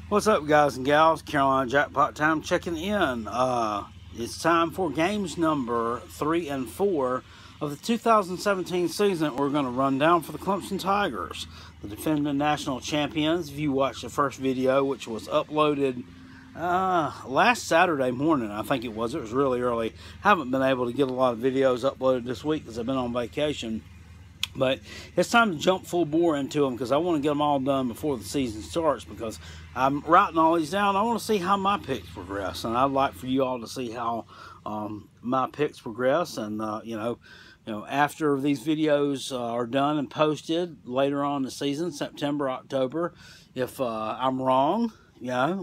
What's up, guys and gals? Carolina Jackpot time checking in. It's time for games number 3 and 4 of the 2017 season. We're going to run down for the Clemson Tigers, the defending national champions. If you watched the first video, which was uploaded last Saturday morning, I think it was really early. Haven't been able to get a lot of videos uploaded this week because I've been on vacation. But it's time to jump full bore into them because I want to get them all done before the season starts, because I'm writing all these down. I want to see how my picks progress, and I'd like for you all to see how my picks progress. And after these videos are done and posted later on in the season, September, October, if I'm wrong,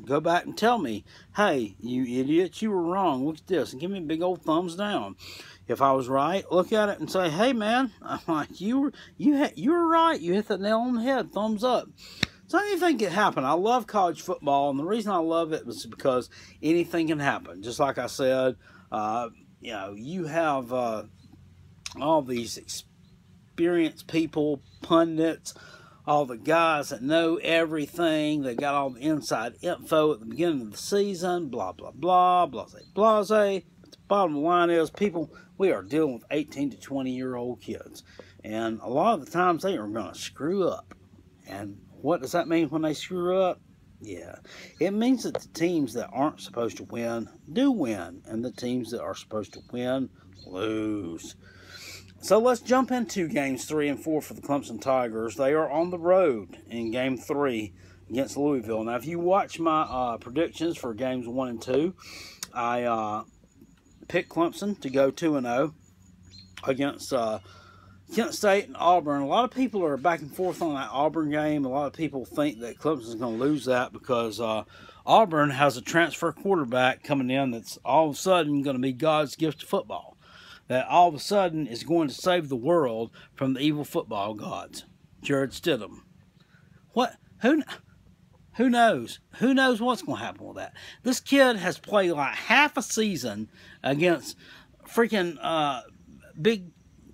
go back and tell me, hey, you idiots, you were wrong. Look at this, and give me a big old thumbs down. If I was right, look at it and say, hey, man, I'm like, you were right. You hit the nail on the head. Thumbs up. So anything can happen. I love college football, and the reason I love it was because anything can happen. Just like I said, you have all these experienced people, pundits, all the guys that know everything. They got all the inside info at the beginning of the season, blah, blah, blah, blase, blase. But the bottom line is, people, we are dealing with 18 to 20-year-old kids. And a lot of the times they are going to screw up. And what does that mean when they screw up? Yeah, it means that the teams that aren't supposed to win do win. And the teams that are supposed to win lose. So let's jump into games 3 and 4 for the Clemson Tigers. They are on the road in game 3 against Louisville. Now, if you watch my predictions for games 1 and 2, I picked Clemson to go 2-0 against Kent State and Auburn. A lot of people are back and forth on that Auburn game. A lot of people think that Clemson's going to lose that because Auburn has a transfer quarterback coming in that's all of a sudden going to be God's gift to football. That all of a sudden is going to save the world from the evil football gods. Jared Stidham. What? Who knows? Who knows what's going to happen with that? This kid has played like half a season against freaking Big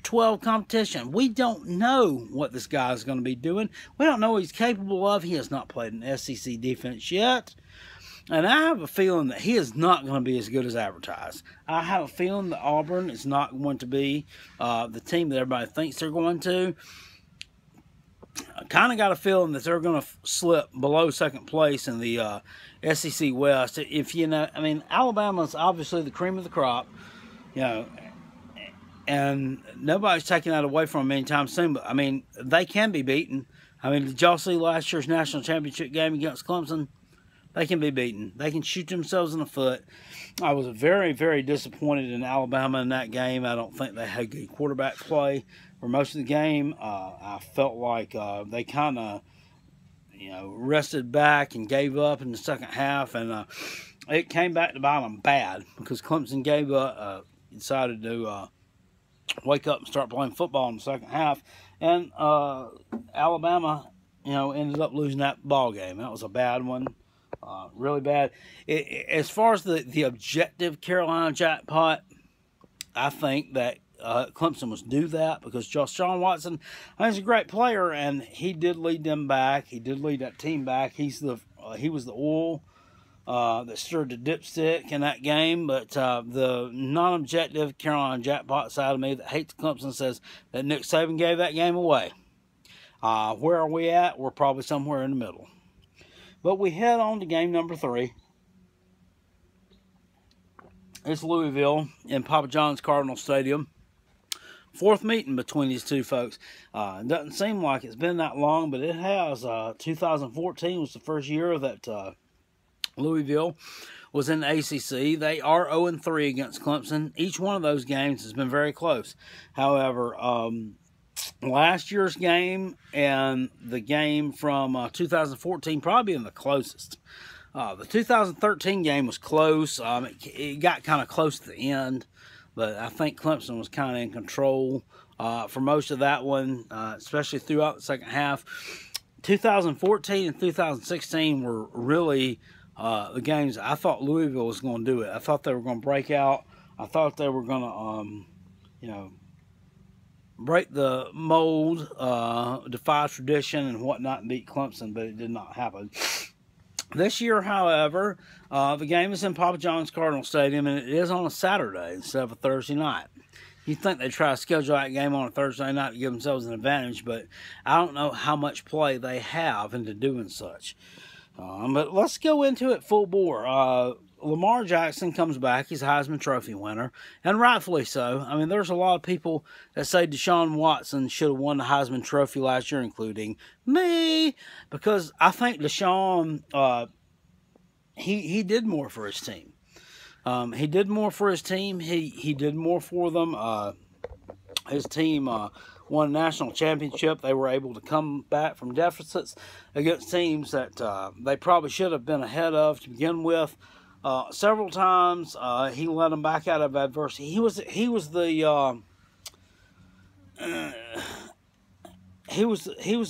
12 competition. We don't know what this guy is going to be doing. We don't know what he's capable of. He has not played an SEC defense yet. And I have a feeling that he is not going to be as good as advertised. I have a feeling that Auburn is not going to be the team that everybody thinks they're going to. I kind of got a feeling that they're going to slip below second place in the SEC West. If Alabama's obviously the cream of the crop, and nobody's taking that away from them anytime soon. But, they can be beaten. Did y'all see last year's national championship game against Clemson? They can be beaten. They can shoot themselves in the foot. I was very, very disappointed in Alabama in that game. I don't think they had good quarterback play for most of the game. I felt like they kind of, rested back and gave up in the second half. And it came back to bite them bad because Clemson gave up, decided to wake up and start playing football in the second half. And Alabama, ended up losing that ball game. That was a bad one. Really bad. As far as the objective Carolina Jackpot, I think that Clemson was due that because Sean Watson, he's a great player, and he did lead them back. He did lead that team back. He was the oil that stirred the dipstick in that game. But the non-objective Carolina Jackpot side of me that hates Clemson says that Nick Saban gave that game away. Where are we at? We're probably somewhere in the middle. But we head on to game number 3. It's Louisville in Papa John's Cardinal Stadium. Fourth meeting between these two folks. It doesn't seem like it's been that long, but it has. 2014 was the first year that Louisville was in the ACC. They are 0-3 against Clemson. Each one of those games has been very close. However, last year's game and the game from 2014 probably been the closest. The 2013 game was close. It got kind of close to the end, but I think Clemson was kind of in control for most of that one, especially throughout the second half. 2014 and 2016 were really the games I thought Louisville was going to do it. I thought they were going to break out. I thought they were going to, break the mold, defy tradition and whatnot, and beat Clemson, but it did not happen. This year, however, the game is in Papa John's Cardinal Stadium, and it is on a Saturday instead of a Thursday night. You'd think they'd try to schedule that game on a Thursday night to give themselves an advantage, but I don't know how much play they have into doing such. But let's go into it full bore. Lamar Jackson comes back. He's a Heisman Trophy winner, and rightfully so. I mean, there's a lot of people that say Deshaun Watson should have won the Heisman Trophy last year, including me, because I think Deshaun, he did more for his team. He did more for his team. He did more for them. His team won a national championship. They were able to come back from deficits against teams that they probably should have been ahead of to begin with. Several times he led them back out of adversity. He was the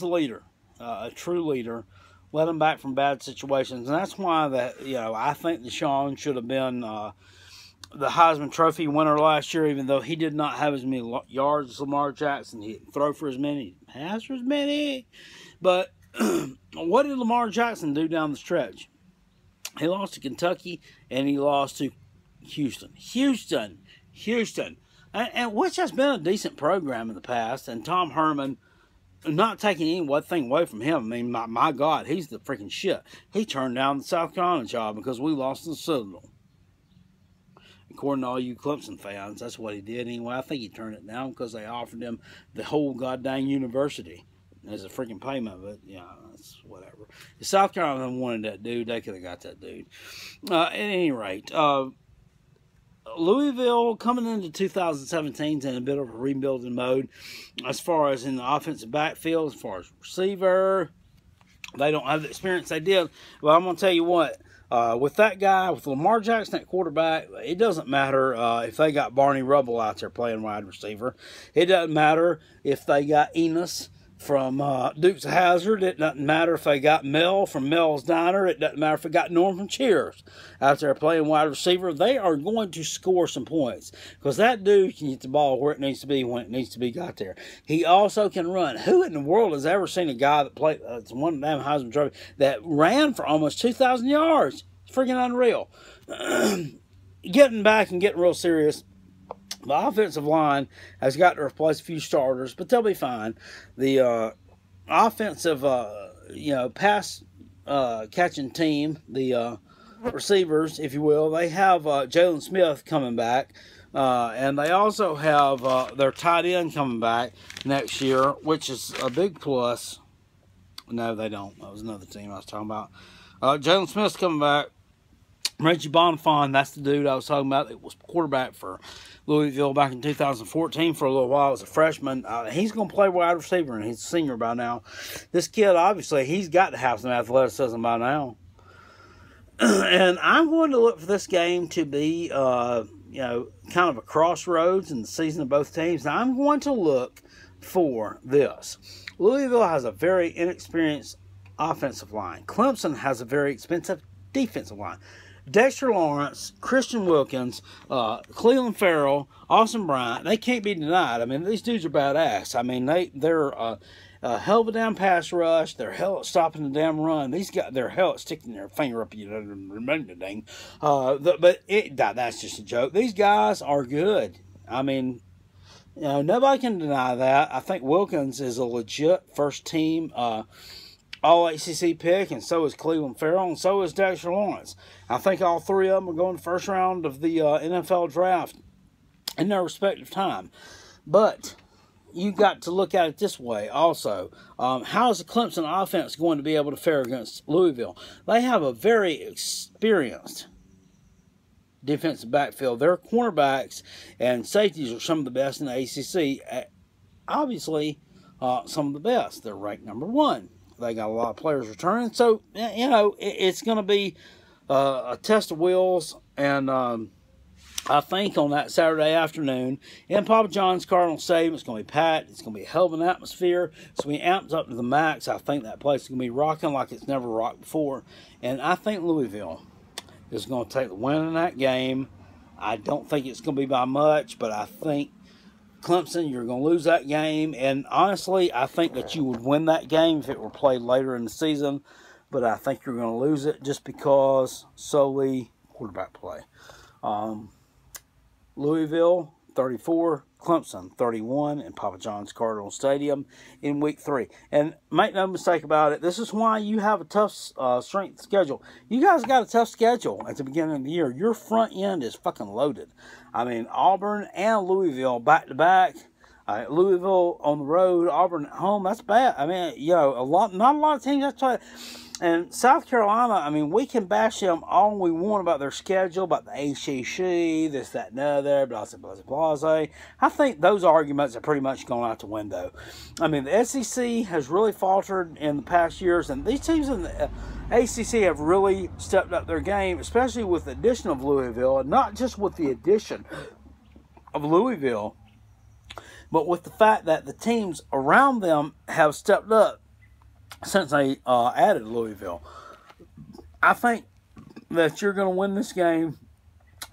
leader, a true leader. Led them back from bad situations, and that's why I think Deshaun should have been the Heisman Trophy winner last year, even though he did not have as many yards as Lamar Jackson. He didn't throw for as many, pass for as many. But what did Lamar Jackson do down the stretch? He lost to Kentucky, and he lost to Houston, and which has been a decent program in the past. And Tom Herman, not taking anything away from him. I mean, my God, he's the freaking shit. He turned down the South Carolina job because we lost to the Citadel. According to all you Clemson fans, that's what he did anyway. I think he turned it down because they offered him the whole goddamn university as a freaking payment, but yeah, that's whatever. If South Carolina wanted that dude, they could have got that dude. At any rate, Louisville coming into 2017 is in a bit of a rebuilding mode as far as in the offensive backfield, as far as receiver. They don't have the experience they did. Well, I'm going to tell you what, with that guy, with Lamar Jackson at quarterback, it doesn't matter if they got Barney Rubble out there playing wide receiver. It doesn't matter if they got Enos from Dukes of Hazzard. It doesn't matter if they got Mel from Mel's Diner. It doesn't matter if they got Norm from Cheers out there playing wide receiver. They are going to score some points because that dude can get the ball where it needs to be when it needs to be got there. He also can run. Who in the world has ever seen a guy that played one damn Heisman Trophy that ran for almost 2,000 yards? It's freaking unreal. Getting back and getting real serious, the offensive line has got to replace a few starters, but they'll be fine. The offensive, pass catching team, the receivers, if you will, they have Jalen Smith coming back, and they also have their tight end coming back next year, which is a big plus. No, they don't. That was another team I was talking about. Jalen Smith's coming back. Reggie Bonifon, that's the dude I was talking about that was quarterback for Louisville back in 2014 for a little while as a freshman. He's going to play wide receiver, and he's a senior by now. This kid, obviously, he's got to have some athleticism by now. And I'm going to look for this game to be, kind of a crossroads in the season of both teams. Now, I'm going to look for this. Louisville has a very inexperienced offensive line. Clemson has a very expensive defensive line. Dexter Lawrence, Christian Wilkins, Cleveland Farrell, Austin Bryant, they can't be denied. I mean, these dudes are badass. I mean, they're a hell of a damn pass rush. They're hell at stopping the damn run. These guys, they're hell at sticking their finger up you remember the thing. That's just a joke. These guys are good. I mean, nobody can deny that. I think Wilkins is a legit first team All-ACC pick, and so is Cleveland Farrell, and so is Dexter Lawrence. I think all three of them are going the first round of the NFL draft in their respective time. But you got to look at it this way also. How is the Clemson offense going to be able to fare against Louisville? They have a very experienced defensive backfield. Their cornerbacks and safeties are some of the best in the ACC. Obviously, some of the best. They're ranked number 1. They got a lot of players returning. So, it's going to be a test of wills. And I think on that Saturday afternoon in Papa John's Cardinal Stadium, it's going to be packed. It's going to be a hell of an atmosphere. It's going to be amped up to the max. I think that place is going to be rocking like it's never rocked before. And I think Louisville is going to take the win in that game. I don't think it's going to be by much, but I think Clemson, you're going to lose that game. And honestly, I think that you would win that game if it were played later in the season. but I think you're going to lose it just because solely quarterback play. Louisville 34, Clemson 31 in Papa John's Cardinal Stadium in Week 3. And make no mistake about it, this is why you have a tough strength schedule. You guys got a tough schedule at the beginning of the year. Your front end is fucking loaded. I mean, Auburn and Louisville back-to-back. Louisville on the road, Auburn at home. That's bad. I mean, not a lot of teams. That's why. And South Carolina, I mean, we can bash them all we want about their schedule, about the ACC, this, that, and other, blah, blah, blah, blah. I think those arguments are pretty much gone out the window. I mean, the SEC has really faltered in the past years, and these teams in the ACC have really stepped up their game, especially with the addition of Louisville, and not just with the addition of Louisville, but with the fact that the teams around them have stepped up since they added Louisville. I think that you're going to win this game.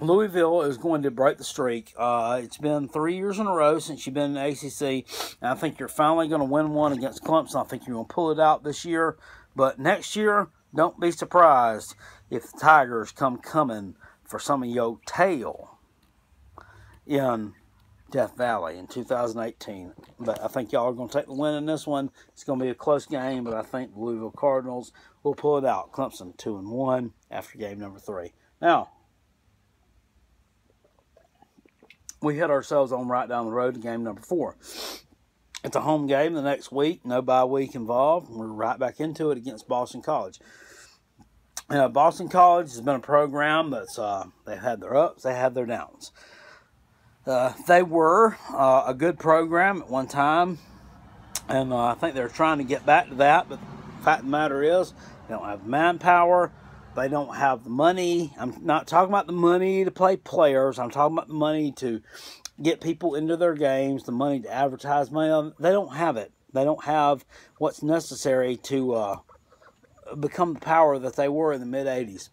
Louisville is going to break the streak. It's been 3 years in a row since you've been in the ACC. And I think you're finally going to win one against Clemson. I think you're going to pull it out this year. But next year, don't be surprised if the Tigers come coming for some of your tail in Death Valley in 2018. But I think y'all are going to take the win in this one. It's going to be a close game, but I think the Louisville Cardinals will pull it out. Clemson 2-1 after game number 3. Now, we hit ourselves on right down the road to game number 4. It's a home game the next week. No bye week involved. We're right back into it against Boston College. Boston College has been a program that's they've had their ups, they had their downs. They were a good program at one time, and I think they're trying to get back to that, but the fact of the matter is they don't have manpower, they don't have the money. I'm not talking about the money to play players, I'm talking about the money to get people into their games, the money to advertise money. They don't have it. They don't have what's necessary to become the power that they were in the mid-'80s.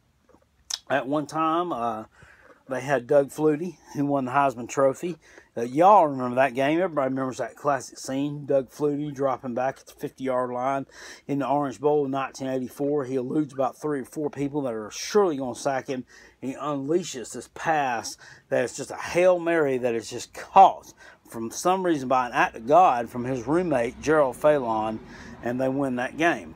At one time, they had Doug Flutie, who won the Heisman Trophy. Y'all remember that game. Everybody remembers that classic scene. Doug Flutie dropping back at the 50-yard line in the Orange Bowl in 1984. He eludes about 3 or 4 people that are surely going to sack him. And he unleashes this pass that is just a Hail Mary that is just caught from some reason by an act of God from his roommate, Gerald Phelan, and they win that game.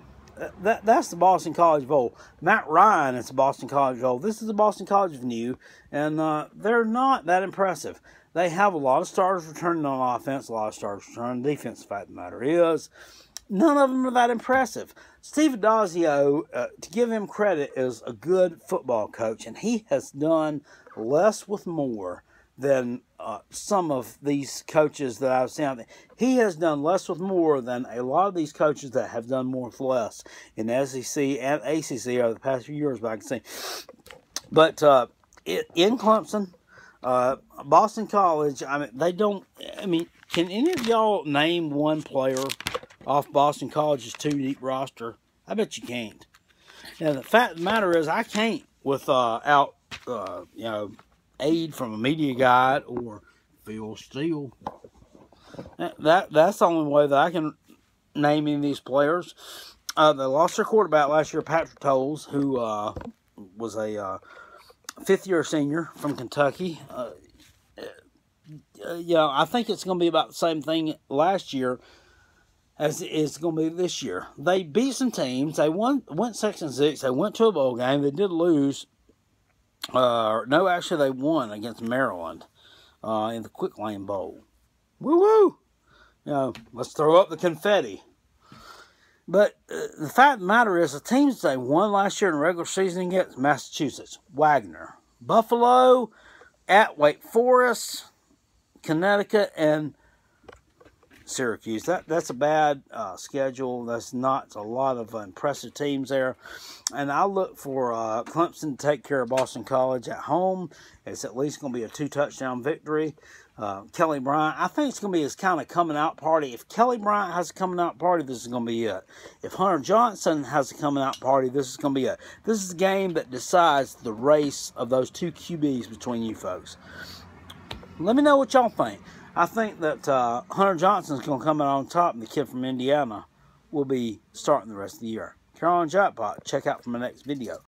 That's the Boston College Bowl. Matt Ryan is the Boston College Bowl. This is the Boston College of New, and they're not that impressive. They have a lot of stars returning on offense, a lot of stars returning on defense. The fact of the matter is, none of them are that impressive. Steve Adazio, to give him credit, is a good football coach, and he has done less with more than some of these coaches that I've seen. He has done less with more than a lot of these coaches that have done more with less in the SEC and ACC over the past few years, but I can see. But in Clemson, Boston College, can any of y'all name one player off Boston College's 2-deep roster? I bet you can't. And the fact of the matter is, I can't without aid from a media guide or Phil Steele. That's the only way that I can name any of these players. They lost their quarterback last year, Patrick Towles, who was a fifth-year senior from Kentucky. I think it's going to be about the same thing last year as it's going to be this year. They beat some teams. They went 6-6. They went to a bowl game. They did lose. They won against Maryland in the Quick Lane Bowl. Woo-woo! Let's throw up the confetti. But the fact of the matter is, the teams they won last year in the regular season against Massachusetts, Wagner, Buffalo, at Wake Forest, Connecticut, and Syracuse. That's a bad schedule. That's not a lot of impressive teams there. And I look for Clemson to take care of Boston College at home. It's at least going to be a 2-touchdown victory. Kelly Bryant, I think it's going to be his kind of coming out party. If Kelly Bryant has a coming out party, this is going to be it. If Hunter Johnson has a coming out party, this is going to be it. This is the game that decides the race of those 2 QBs between you folks. Let me know what y'all think. I think that Hunter Johnson is going to come out on top, and the kid from Indiana will be starting the rest of the year. Carolina Jackpot. Check out for my next video.